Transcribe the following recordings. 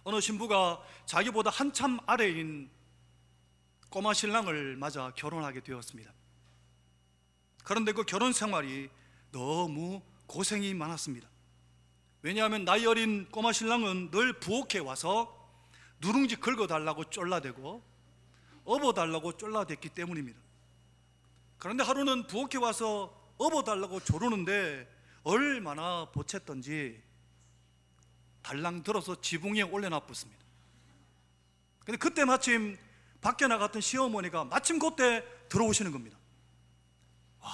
어느 신부가 자기보다 한참 아래인 꼬마 신랑을 맞아 결혼하게 되었습니다. 그런데 그 결혼 생활이 너무 고생이 많았습니다. 왜냐하면 나이 어린 꼬마 신랑은 늘 부엌에 와서 누룽지 긁어달라고 쫄라대고 업어달라고 쫄라댔기 때문입니다. 그런데 하루는 부엌에 와서 업어달라고 조르는데 얼마나 보챘던지 달랑 들어서 지붕에 올려놔붙습니다. 근데 그때 마침 밖에 나갔던 시어머니가 마침 그때 들어오시는 겁니다. 와,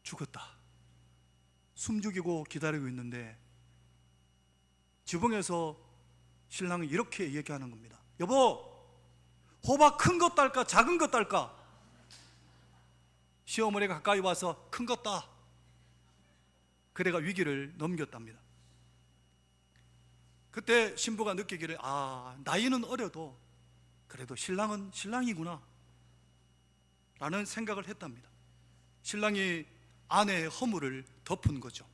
죽었다. 숨 죽이고 기다리고 있는데 지붕에서 신랑이 이렇게 얘기하는 겁니다. 여보, 호박 큰 것 딸까 작은 것 딸까? 시어머니가 가까이 와서 큰 것 따. 그래가 위기를 넘겼답니다. 그때 신부가 느끼기를, 나이는 어려도 그래도 신랑은 신랑이구나 라는 생각을 했답니다. 신랑이 아내의 허물을 덮은 거죠.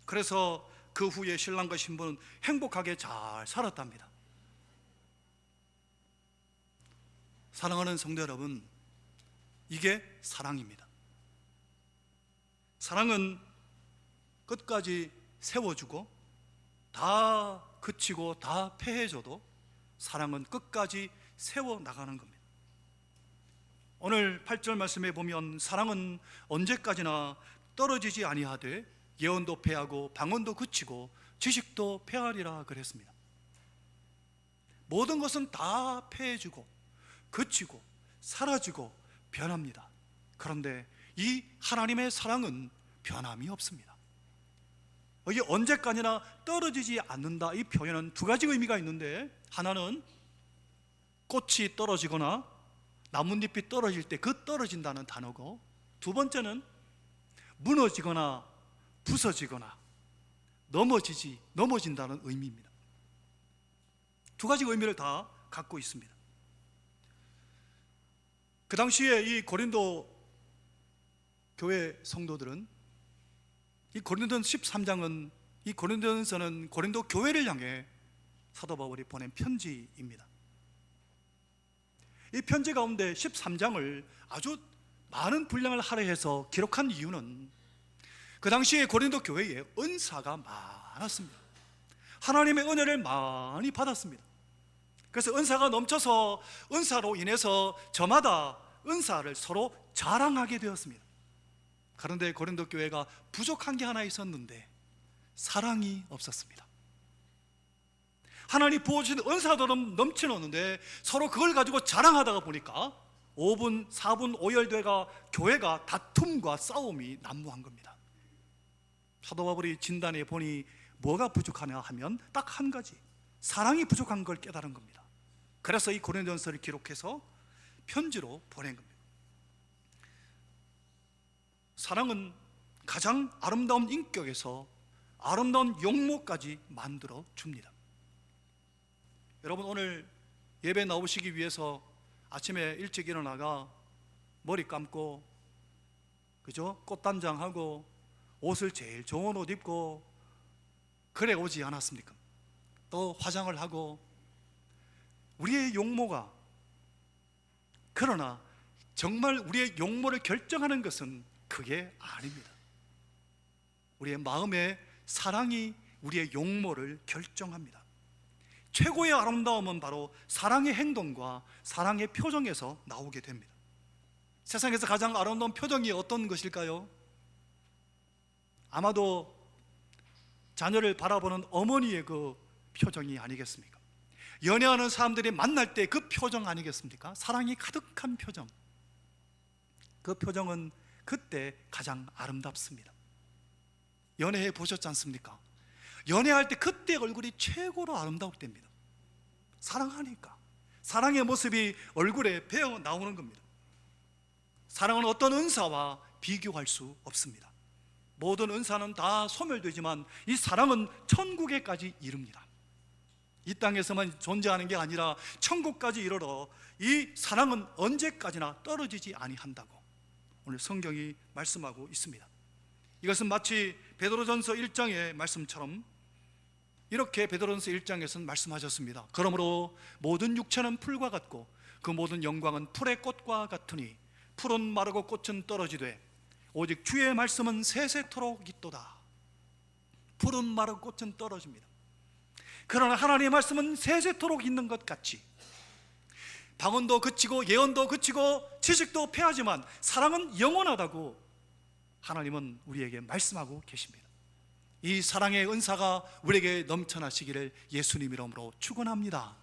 그래서 그 후에 신랑과 신부는 행복하게 잘 살았답니다. 사랑하는 성도 여러분, 이게 사랑입니다. 사랑은 끝까지 세워주고 다 그치고 다 패해져도 사랑은 끝까지 세워나가는 겁니다. 오늘 8절 말씀에 보면 사랑은 언제까지나 떨어지지 아니하되 예언도 패하고 방언도 그치고 지식도 패하리라 그랬습니다. 모든 것은 다 패해지고 그치고 사라지고 변합니다. 그런데 이 하나님의 사랑은 변함이 없습니다. 이게 언제까지나 떨어지지 않는다, 이 표현은 두 가지 의미가 있는데, 하나는 꽃이 떨어지거나 나뭇잎이 떨어질 때 그 떨어진다는 단어고, 두 번째는 무너지거나 부서지거나 넘어진다는 의미입니다. 두 가지 의미를 다 갖고 있습니다. 그 당시에 이 고린도 교회 성도들은, 이 고린도전서 13장은 이 고린도전서는 고린도 교회를 향해 사도 바울이 보낸 편지입니다. 이 편지 가운데 13장을 아주 많은 분량을 할애해서 기록한 이유는 그 당시에 고린도 교회에 은사가 많았습니다. 하나님의 은혜를 많이 받았습니다. 그래서 은사가 넘쳐서 은사로 인해서 저마다 은사를 서로 자랑하게 되었습니다. 그런데 고린도 교회가 부족한 게 하나 있었는데 사랑이 없었습니다. 하나님 부어주신 은사도 넘쳐놓는데 서로 그걸 가지고 자랑하다가 보니까 5분, 4분, 5열대가 교회가 다툼과 싸움이 난무한 겁니다. 사도 바울이 진단해 보니 뭐가 부족하냐 하면 딱 한 가지, 사랑이 부족한 걸 깨달은 겁니다. 그래서 이 고린도전서를 기록해서 편지로 보낸 겁니다. 사랑은 가장 아름다운 인격에서 아름다운 용모까지 만들어 줍니다. 여러분, 오늘 예배 나오시기 위해서 아침에 일찍 일어나가 머리 감고, 그죠? 꽃단장하고 옷을 제일 좋은 옷 입고 그래 오지 않았습니까? 또 화장을 하고 우리의 용모가, 그러나 정말 우리의 용모를 결정하는 것은 그게 아닙니다. 우리의 마음의 사랑이 우리의 용모를 결정합니다. 최고의 아름다움은 바로 사랑의 행동과 사랑의 표정에서 나오게 됩니다. 세상에서 가장 아름다운 표정이 어떤 것일까요? 아마도 자녀를 바라보는 어머니의 그 표정이 아니겠습니까? 연애하는 사람들이 만날 때 그 표정 아니겠습니까? 사랑이 가득한 표정. 그 표정은 그때 가장 아름답습니다. 연애해 보셨지 않습니까? 연애할 때 그때 얼굴이 최고로 아름다울 때입니다. 사랑하니까 사랑의 모습이 얼굴에 배어 나오는 겁니다. 사랑은 어떤 은사와 비교할 수 없습니다. 모든 은사는 다 소멸되지만 이 사랑은 천국에까지 이릅니다. 이 땅에서만 존재하는 게 아니라 천국까지 이르러 이 사랑은 언제까지나 떨어지지 아니한다고 오늘 성경이 말씀하고 있습니다. 이것은 마치 베드로전서 1장의 말씀처럼 이렇게 베드로전서 1장에서는 말씀하셨습니다. 그러므로 모든 육체는 풀과 같고 그 모든 영광은 풀의 꽃과 같으니 풀은 마르고 꽃은 떨어지되 오직 주의 말씀은 세세토록 있도다. 풀은 마르고 꽃은 떨어집니다. 그러나 하나님의 말씀은 세세토록 있는 것 같이 방언도 그치고 예언도 그치고 지식도 패하지만 사랑은 영원하다고 하나님은 우리에게 말씀하고 계십니다. 이 사랑의 은사가 우리에게 넘쳐나시기를 예수님 이름으로 축원합니다.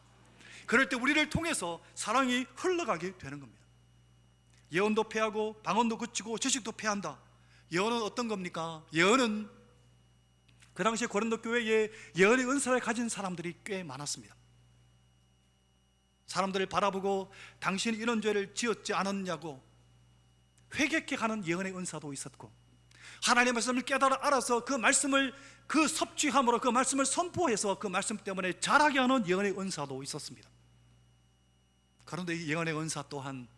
그럴 때 우리를 통해서 사랑이 흘러가게 되는 겁니다. 예언도 패하고 방언도 그치고 지식도 패한다. 예언은 어떤 겁니까? 예언은 그 당시에 고린도 교회에 예언의 은사를 가진 사람들이 꽤 많았습니다. 사람들을 바라보고 당신이 이런 죄를 지었지 않았냐고 회개케 하는 예언의 은사도 있었고, 하나님의 말씀을 깨달아 알아서 그 말씀을 그 섭취함으로 그 말씀을 선포해서 그 말씀 때문에 자라게 하는 예언의 은사도 있었습니다. 그런데 이 예언의 은사 또한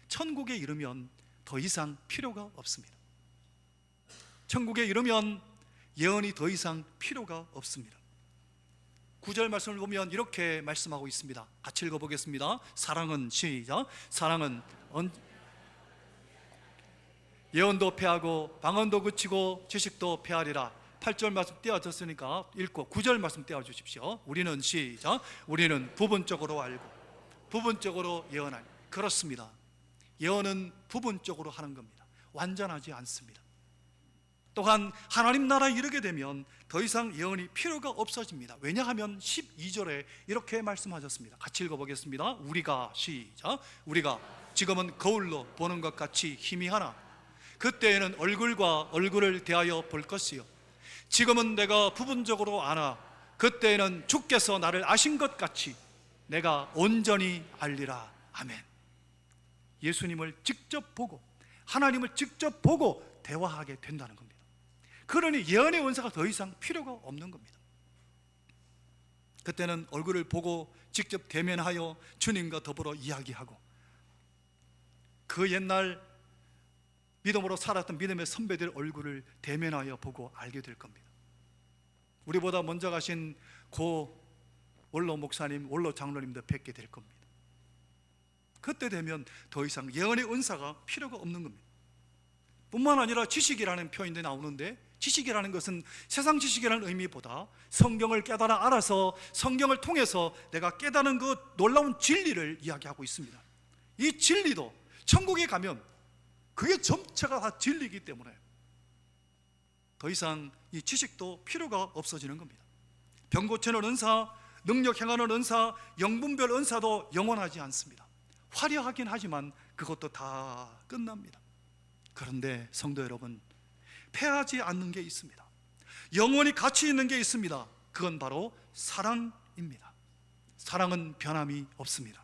천국에 이르면 더 이상 필요가 없습니다. 천국에 이르면 예언이 더 이상 필요가 없습니다. 9절 말씀을 보면 이렇게 말씀하고 있습니다. 같이 읽어보겠습니다. 사랑은 시작. 사랑은 예언도 패하고 방언도 그치고 지식도 패하리라. 8절 말씀 떼어졌으니까 읽고 9절 말씀 떼어주십시오. 우리는 시작. 우리는 부분적으로 알고 부분적으로 예언하니. 그렇습니다. 예언은 부분적으로 하는 겁니다. 완전하지 않습니다. 또한 하나님 나라에 이르게 되면 더 이상 예언이 필요가 없어집니다. 왜냐하면 12절에 이렇게 말씀하셨습니다. 같이 읽어보겠습니다. 우리가 시작. 우리가 지금은 거울로 보는 것 같이 희미하나 그때에는 얼굴과 얼굴을 대하여 볼 것이요 지금은 내가 부분적으로 아나 그때에는 주께서 나를 아신 것 같이 내가 온전히 알리라. 아멘. 예수님을 직접 보고 하나님을 직접 보고 대화하게 된다는 겁니다. 그러니 예언의 은사가 더 이상 필요가 없는 겁니다. 그때는 얼굴을 보고 직접 대면하여 주님과 더불어 이야기하고 그 옛날 믿음으로 살았던 믿음의 선배들 얼굴을 대면하여 보고 알게 될 겁니다. 우리보다 먼저 가신 고 원로 목사님, 원로 장로님도 뵙게 될 겁니다. 그때 되면 더 이상 예언의 은사가 필요가 없는 겁니다. 뿐만 아니라 지식이라는 표현도 나오는데 지식이라는 것은 세상 지식이라는 의미보다 성경을 깨달아 알아서 성경을 통해서 내가 깨달은 그 놀라운 진리를 이야기하고 있습니다. 이 진리도 천국에 가면 그게 전체가 다 진리이기 때문에 더 이상 이 지식도 필요가 없어지는 겁니다. 병 고치는 은사, 능력 행하는 은사, 영분별 은사도 영원하지 않습니다. 화려하긴 하지만 그것도 다 끝납니다. 그런데 성도 여러분, 패하지 않는 게 있습니다. 영원히 가치 있는 게 있습니다. 그건 바로 사랑입니다. 사랑은 변함이 없습니다.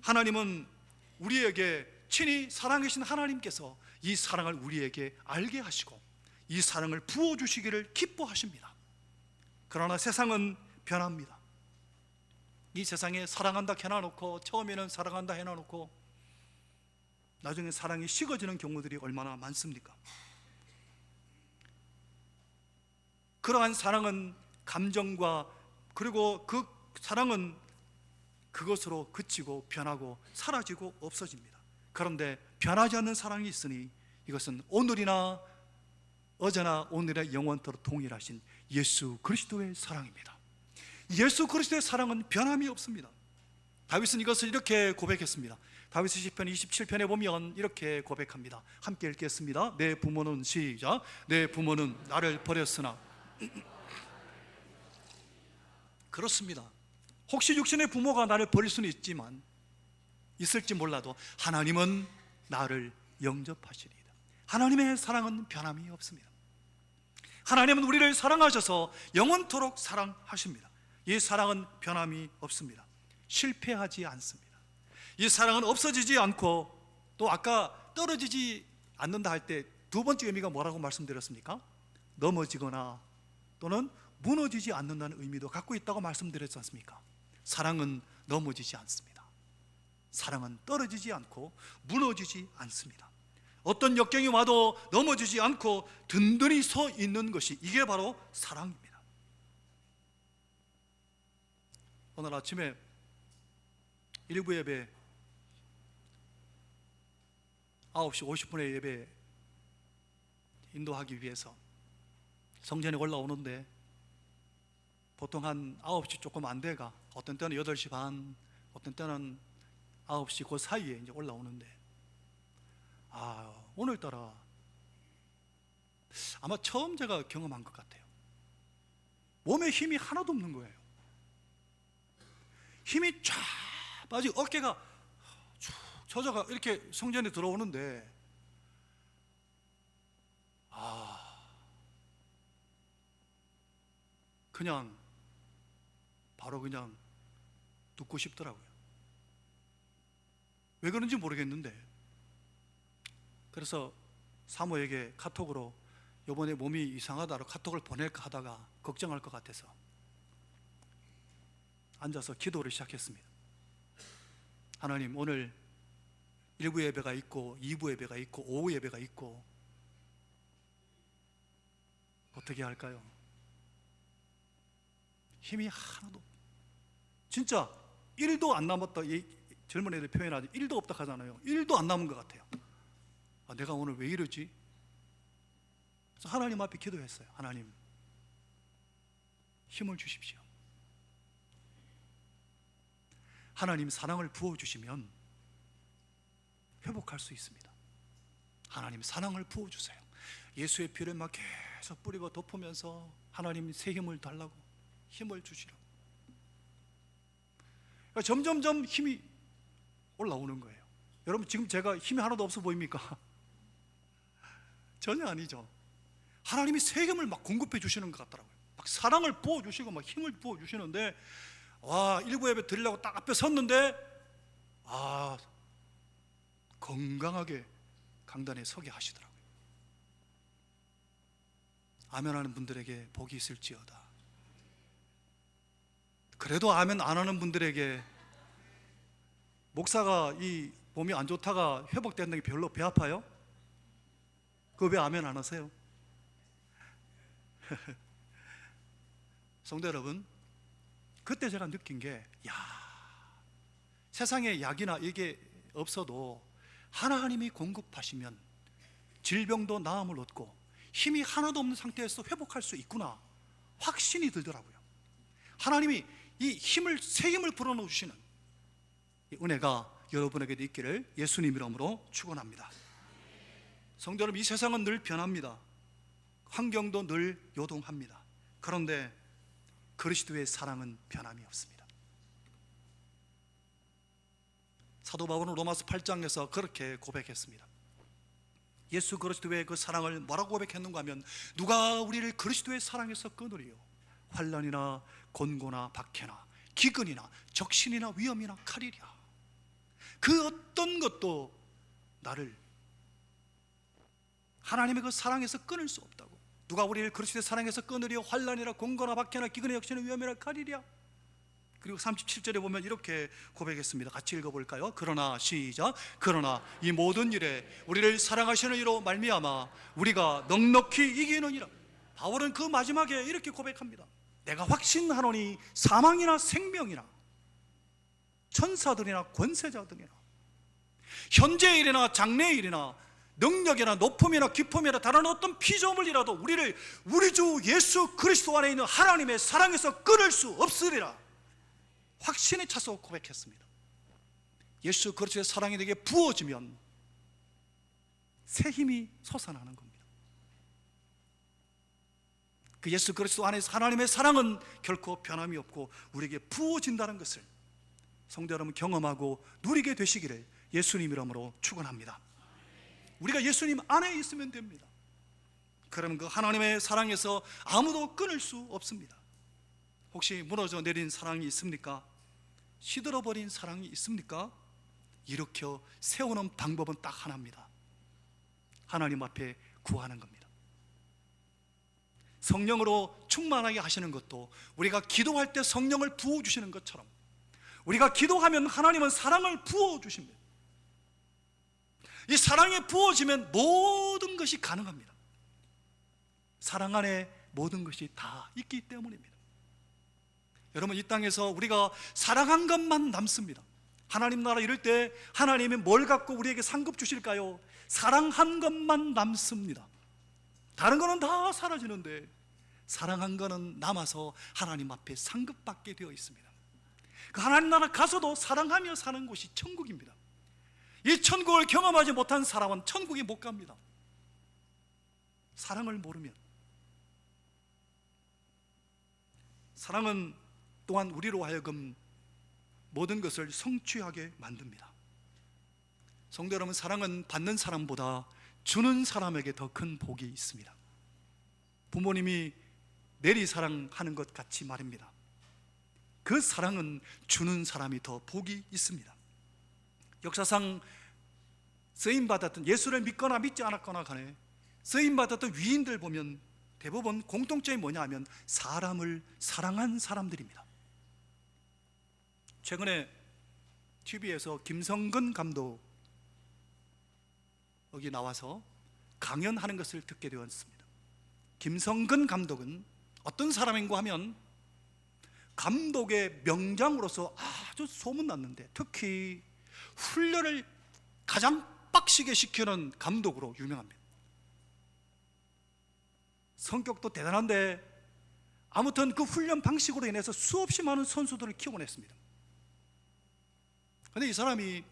하나님은 우리에게 친히 사랑하신 하나님께서 이 사랑을 우리에게 알게 하시고 이 사랑을 부어주시기를 기뻐하십니다. 그러나 세상은 변합니다. 이 세상에 사랑한다 해놔놓고 처음에는 사랑한다 해놔놓고 나중에 사랑이 식어지는 경우들이 얼마나 많습니까? 그러한 사랑은 감정과 그리고 그 사랑은 그것으로 그치고 변하고 사라지고 없어집니다. 그런데 변하지 않는 사랑이 있으니 이것은 오늘이나 어제나 오늘의 영원토록 동일하신 예수 그리스도의 사랑입니다. 예수 그리스도의 사랑은 변함이 없습니다. 다윗은 이것을 이렇게 고백했습니다. 다윗의 시편 27편에 보면 이렇게 고백합니다. 함께 읽겠습니다. 내 부모는 시작. 내 부모는 나를 버렸으나 그렇습니다. 혹시 육신의 부모가 나를 버릴 수는 있지만 있을지 몰라도 하나님은 나를 영접하시리이다. 하나님의 사랑은 변함이 없습니다. 하나님은 우리를 사랑하셔서 영원토록 사랑하십니다. 이 사랑은 변함이 없습니다. 실패하지 않습니다. 이 사랑은 없어지지 않고 또 아까 떨어지지 않는다 할 때 두 번째 의미가 뭐라고 말씀드렸습니까? 넘어지거나 또는 무너지지 않는다는 의미도 갖고 있다고 말씀드렸지 않습니까? 사랑은 넘어지지 않습니다. 사랑은 떨어지지 않고 무너지지 않습니다. 어떤 역경이 와도 넘어지지 않고 든든히 서 있는 것이 이게 바로 사랑입니다. 오늘 아침에 일부 예배 9시 50분에 예배 인도하기 위해서 성전에 올라오는데 보통 한 9시 조금 안 돼가, 어떤 때는 8시 반, 어떤 때는 9시 그 사이에 이제 올라오는데, 오늘따라 아마 처음 제가 경험한 것 같아요. 몸에 힘이 하나도 없는 거예요. 힘이 쫙 빠지고 어깨가 쭉 젖어가 이렇게 성전에 들어오는데, 그냥 바로 그냥 눕고 싶더라고요. 왜 그런지 모르겠는데, 그래서 사모에게 카톡으로 이번에 몸이 이상하다고 카톡을 보낼까 하다가 걱정할 것 같아서 앉아서 기도를 시작했습니다. 하나님, 오늘 1부 예배가 있고 2부 예배가 있고 오후 예배가 있고 어떻게 할까요? 힘이 하나도, 진짜 1도 안 남았다, 젊은 애들 표현하지 1도 없다 하잖아요. 1도 안 남은 것 같아요. 내가 오늘 왜 이러지? 그래서 하나님 앞에 기도했어요. 하나님, 힘을 주십시오. 하나님 사랑을 부어주시면 회복할 수 있습니다. 하나님 사랑을 부어주세요. 예수의 피를 막 계속 뿌리고 덮으면서 하나님 새 힘을 달라고, 힘을 주시라고. 그러니까 점점점 힘이 올라오는 거예요. 여러분, 지금 제가 힘이 하나도 없어 보입니까? 전혀 아니죠. 하나님이 새 힘을 막 공급해 주시는 것 같더라고요. 막 사랑을 부어주시고 막 힘을 부어주시는데, 일부 예배 드리려고 딱 앞에 섰는데 건강하게 강단에 서게 하시더라고요. 아멘하는 분들에게 복이 있을지어다. 그래도 아멘 안 하는 분들에게, 목사가 이 몸이 안 좋다가 회복된다는 게 별로 배 아파요? 그거 왜 아멘 안 하세요? 성도 여러분, 그때 제가 느낀 게, 세상에 약이나 이게 없어도 하나님이 공급하시면 질병도 나음을 얻고 힘이 하나도 없는 상태에서 회복할 수 있구나 확신이 들더라고요. 하나님이 이 힘을, 새 힘을 불어넣어 주시는 이 은혜가 여러분에게도 있기를 예수님 이름으로 축원합니다. 성도 여러분, 이 세상은 늘 변합니다. 환경도 늘 요동합니다. 그런데 그리스도의 사랑은 변함이 없습니다. 사도 바울은 로마서 8장에서 그렇게 고백했습니다. 예수 그리스도의 그 사랑을 뭐라고 고백했는가 하면, 누가 우리를 그리스도의 사랑에서 끊으리요? 환난이나 곤고나 박해나 기근이나 적신이나 위험이나 칼이랴. 그 어떤 것도 나를 하나님의 그 사랑에서 끊을 수 없다고. 누가 우리를 그리스도의 사랑에서 끊으리요? 환난이나 곤고나 박해나 기근이나 적신이나 위험이나 칼이랴. 그리고 37절에 보면 이렇게 고백했습니다. 같이 읽어볼까요? 그러나, 시작. 그러나 이 모든 일에 우리를 사랑하시는 이로 말미암아 우리가 넉넉히 이기느니라. 바울은 그 마지막에 이렇게 고백합니다. 내가 확신하노니 사망이나 생명이나 천사들이나 권세자들이나 현재 일이나 장래 일이나 능력이나 높음이나 기쁨이나 다른 어떤 피조물이라도 우리를 우리 주 예수 그리스도 안에 있는 하나님의 사랑에서 끊을 수 없으리라. 확신에 차서 고백했습니다. 예수 그리스도의 사랑이 내게 부어지면 새 힘이 솟아나는 겁니다. 그 예수 그리스도 안에서 하나님의 사랑은 결코 변함이 없고 우리에게 부어진다는 것을 성도 여러분 경험하고 누리게 되시기를 예수님 이름으로 축원합니다. 우리가 예수님 안에 있으면 됩니다. 그러면 그 하나님의 사랑에서 아무도 끊을 수 없습니다. 혹시 무너져 내린 사랑이 있습니까? 시들어버린 사랑이 있습니까? 일으켜 세우는 방법은 딱 하나입니다. 하나님 앞에 구하는 겁니다. 성령으로 충만하게 하시는 것도 우리가 기도할 때 성령을 부어주시는 것처럼 우리가 기도하면 하나님은 사랑을 부어주십니다. 이 사랑이 부어지면 모든 것이 가능합니다. 사랑 안에 모든 것이 다 있기 때문입니다. 여러분, 이 땅에서 우리가 사랑한 것만 남습니다. 하나님 나라 이럴 때 하나님이 뭘 갖고 우리에게 상급 주실까요? 사랑한 것만 남습니다. 다른 거는 다 사라지는데 사랑한 거는 남아서 하나님 앞에 상급받게 되어 있습니다. 그 하나님 나라 가서도 사랑하며 사는 곳이 천국입니다. 이 천국을 경험하지 못한 사람은 천국에 못 갑니다. 사랑을 모르면. 사랑은 또한 우리로 하여금 모든 것을 성취하게 만듭니다. 성도 여러분, 사랑은 받는 사람보다 주는 사람에게 더 큰 복이 있습니다. 부모님이 내리 사랑하는 것 같이 말입니다. 그 사랑은 주는 사람이 더 복이 있습니다. 역사상 쓰임받았던, 예수를 믿거나 믿지 않았거나 간에 쓰임받았던 위인들 보면 대부분 공통점이 뭐냐 하면 사람을 사랑한 사람들입니다. 최근에 TV에서 김성근 감독이 나와서 강연하는 것을 듣게 되었습니다. 김성근 감독은 어떤 사람인가 하면 감독의 명장으로서 아주 소문났는데, 특히 훈련을 가장 빡시게 시키는 감독으로 유명합니다. 성격도 대단한데 아무튼 그 훈련 방식으로 인해서 수없이 많은 선수들을 키워냈습니다. 그런데 이 사람이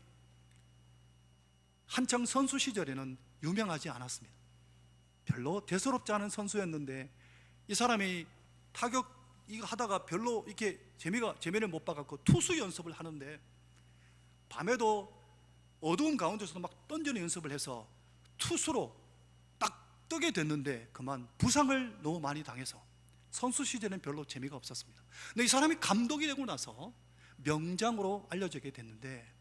한창 선수 시절에는 유명하지 않았습니다. 별로 대수롭지 않은 선수였는데 이 사람이 타격 이거 하다가 별로 이렇게 재미를 못 봐갖고 투수 연습을 하는데 밤에도 어두운 가운데서도 막 던지는 연습을 해서 투수로 딱 뜨게 됐는데 그만 부상을 너무 많이 당해서 선수 시절에는 별로 재미가 없었습니다. 근데 이 사람이 감독이 되고 나서 명장으로 알려지게 됐는데,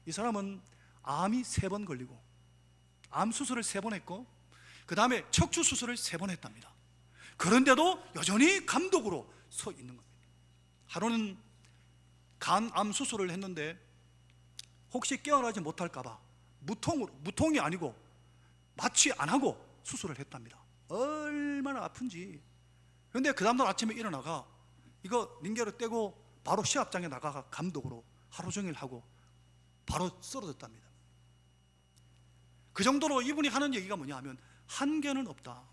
이 사람은 암이 3번 걸리고 암 수술을 3번 했고 그 다음에 척추 수술을 3번 했답니다. 그런데도 여전히 감독으로 서 있는 겁니다. 하루는 간암 수술을 했는데 혹시 깨어나지 못할까봐 무통이 아니고 마취 안 하고 수술을 했답니다. 얼마나 아픈지. 그런데 그 다음날 아침에 일어나가 이거 링게를 떼고 바로 시합장에 나가가 감독으로 하루 종일 하고 바로 쓰러졌답니다. 그 정도로 이분이 하는 얘기가 뭐냐 하면 한계는 없다.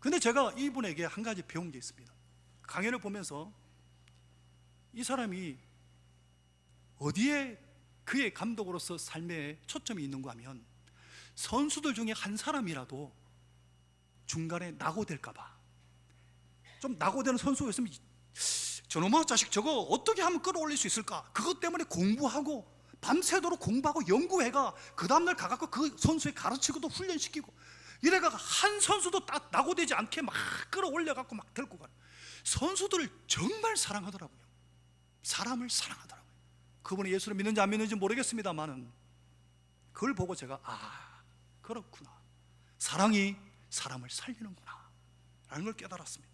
근데 제가 이분에게 한 가지 배운 게 있습니다. 강연을 보면서 이 사람이 어디에 그의 감독으로서 삶에 초점이 있는가 하면 선수들 중에 한 사람이라도 중간에 낙오될까봐, 좀 낙오되는 선수가 있으면 저놈의 자식 저거 어떻게 하면 끌어올릴 수 있을까, 그것 때문에 공부하고 밤새도록 공부하고 연구해가 그 다음날 가갖고 그 선수에 가르치고도 훈련시키고 이래가 한 선수도 딱 낙오되지 않게 막 끌어올려갖고 막 들고 가는 선수들을 정말 사랑하더라고요. 사람을 사랑하더라고요. 그분이 예수를 믿는지 안 믿는지 모르겠습니다만은 그걸 보고 제가 그렇구나, 사랑이 사람을 살리는구나 라는 걸 깨달았습니다.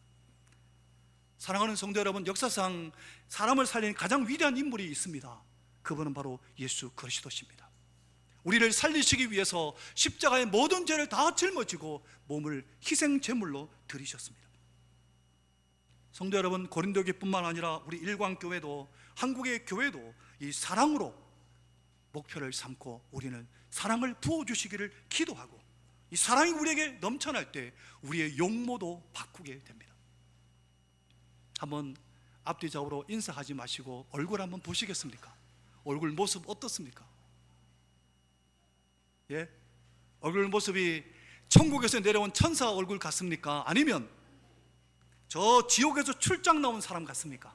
사랑하는 성도 여러분, 역사상 사람을 살리는 가장 위대한 인물이 있습니다. 그분은 바로 예수 그리스도십니다. 우리를 살리시기 위해서 십자가의 모든 죄를 다 짊어지고 몸을 희생 제물로 드리셨습니다. 성도 여러분, 고린도 교회뿐만 아니라 우리 일광교회도, 한국의 교회도 이 사랑으로 목표를 삼고 우리는 사랑을 부어주시기를 기도하고, 이 사랑이 우리에게 넘쳐날 때 우리의 용모도 바꾸게 됩니다. 한번 앞뒤적으로 인사하지 마시고 얼굴 한번 보시겠습니까? 얼굴 모습 어떻습니까? 예? 얼굴 모습이 천국에서 내려온 천사 얼굴 같습니까? 아니면 저 지옥에서 출장 나온 사람 같습니까?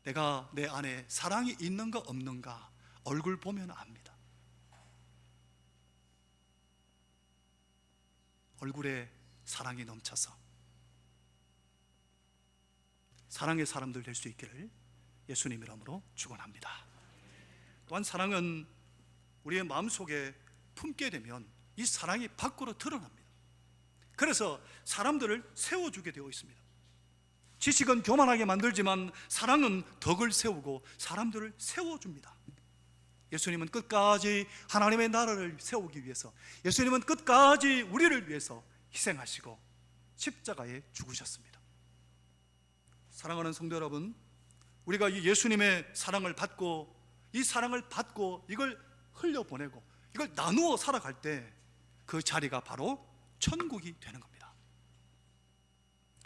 내가 내 안에 사랑이 있는가 없는가 얼굴 보면 압니다. 얼굴에 사랑이 넘쳐서 사랑의 사람들 될 수 있기를 예수님 이름으로 축원합니다. 또한 사랑은 우리의 마음속에 품게 되면 이 사랑이 밖으로 드러납니다. 그래서 사람들을 세워주게 되어 있습니다. 지식은 교만하게 만들지만 사랑은 덕을 세우고 사람들을 세워줍니다. 예수님은 끝까지 하나님의 나라를 세우기 위해서, 예수님은 끝까지 우리를 위해서 희생하시고 십자가에 죽으셨습니다. 사랑하는 성도 여러분, 우리가 이 예수님의 사랑을 받고, 이 사랑을 받고 이걸 흘려보내고 이걸 나누어 살아갈 때 그 자리가 바로 천국이 되는 겁니다.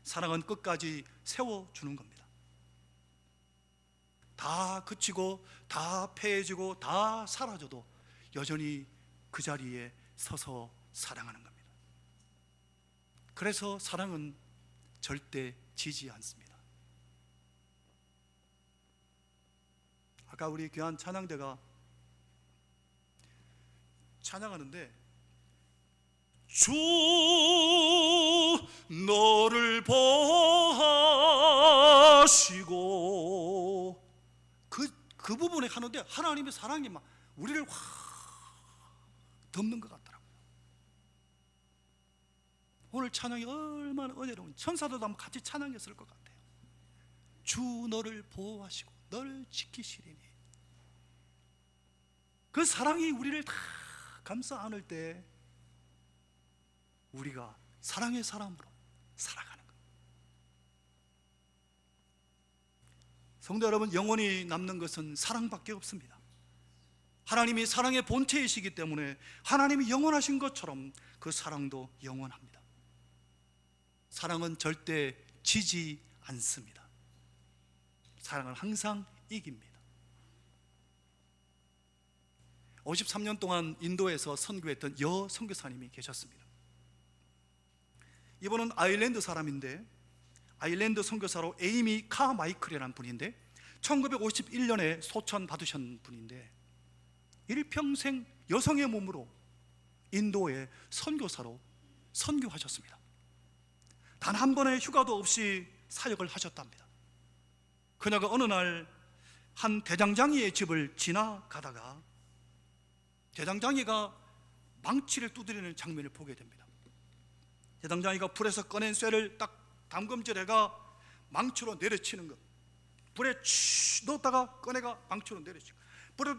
사랑은 끝까지 세워주는 겁니다. 다 그치고 다 패해지고 다 사라져도 여전히 그 자리에 서서 사랑하는 겁니다. 그래서 사랑은 절대 지지 않습니다. 아까 우리 귀한 찬양대가 찬양하는데, 주 너를 보하시고 그 부분에 하는데 하나님의 사랑이 막 우리를 확 덮는 것 같더라고요. 오늘 찬양이 얼마나 은혜로운, 천사들도 한번 같이 찬양했을 것 같아요. 주 너를 보호하시고 너를 지키시리니. 그 사랑이 우리를 다 감싸 안을 때 우리가 사랑의 사람으로 살아가는 거예요. 성도 여러분, 영원히 남는 것은 사랑밖에 없습니다. 하나님이 사랑의 본체이시기 때문에 하나님이 영원하신 것처럼 그 사랑도 영원합니다. 사랑은 절대 지지 않습니다. 사랑은 항상 이깁니다. 53년 동안 인도에서 선교했던 여 선교사님이 계셨습니다. 이분은 아일랜드 사람인데, 아일랜드 선교사로 에이미 카마이클이라는 분인데 1951년에 소천 받으신 분인데 일평생 여성의 몸으로 인도의 선교사로 선교하셨습니다. 단 한 번의 휴가도 없이 사역을 하셨답니다. 그녀가 어느 날 한 대장장이의 집을 지나가다가 대장장이가 망치를 두드리는 장면을 보게 됩니다. 대장장이가 불에서 꺼낸 쇠를 딱 담금질해가 망치로 내려치는 것, 불에 넣었다가 꺼내가 망치로 내려치고, 불에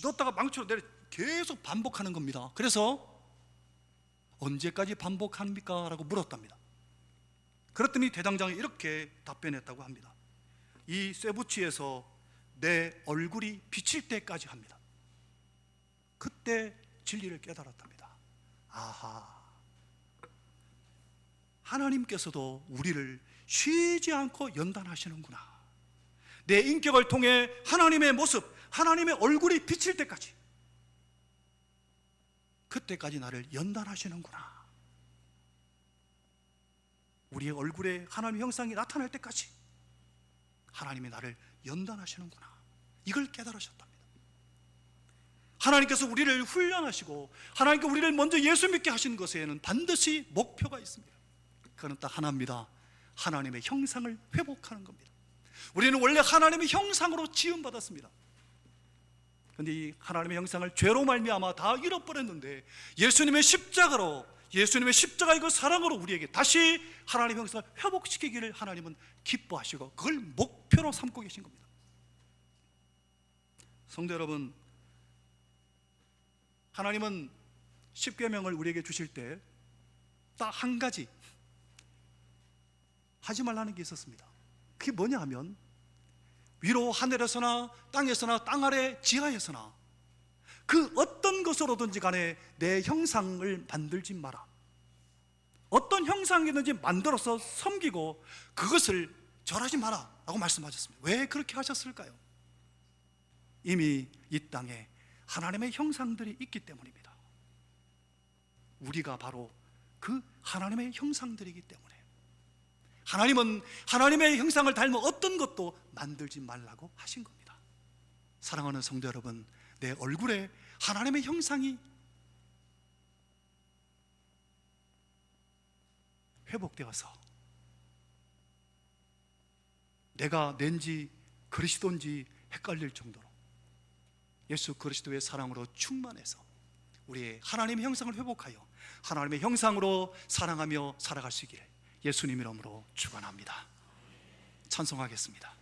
넣었다가 망치로 내려, 계속 반복하는 겁니다. 그래서 언제까지 반복합니까? 라고 물었답니다. 그랬더니 대장장이 이렇게 답변했다고 합니다. 이 쇠붙이에서 내 얼굴이 비칠 때까지 합니다. 그때 진리를 깨달았답니다. 아하, 하나님께서도 우리를 쉬지 않고 연단하시는구나. 내 인격을 통해 하나님의 모습, 하나님의 얼굴이 비칠 때까지, 그때까지 나를 연단하시는구나. 우리의 얼굴에 하나님의 형상이 나타날 때까지 하나님이 나를 연단하시는구나. 이걸 깨달으셨답니다. 하나님께서 우리를 훈련하시고 하나님께 우리를 먼저 예수 믿게 하시는 것에는 반드시 목표가 있습니다. 그건 딱 하나입니다. 하나님의 형상을 회복하는 겁니다. 우리는 원래 하나님의 형상으로 지음받았습니다. 그런데 이 하나님의 형상을 죄로 말미암아 다 잃어버렸는데 예수님의 십자가로, 예수님의 십자가의 그 사랑으로 우리에게 다시 하나님의 형상을 회복시키기를 하나님은 기뻐하시고 그걸 목표로 삼고 계신 겁니다. 성도 여러분, 하나님은 십계명을 우리에게 주실 때 딱 한 가지 하지 말라는 게 있었습니다. 그게 뭐냐 하면, 위로 하늘에서나 땅에서나 땅 아래 지하에서나 그 어떤 것으로든지 간에 내 형상을 만들지 마라. 어떤 형상이든지 만들어서 섬기고 그것을 절하지 마라 라고 말씀하셨습니다. 왜 그렇게 하셨을까요? 이미 이 땅에 하나님의 형상들이 있기 때문입니다. 우리가 바로 그 하나님의 형상들이기 때문에 하나님은 하나님의 형상을 닮은 어떤 것도 만들지 말라고 하신 겁니다. 사랑하는 성도 여러분, 내 얼굴에 하나님의 형상이 회복되어서 내가 낸지 그리스도인지 헷갈릴 정도로 예수 그리스도의 사랑으로 충만해서 우리의 하나님의 형상을 회복하여 하나님의 형상으로 사랑하며 살아갈 수 있기를 예수님 이름으로 축원합니다. 찬송하겠습니다.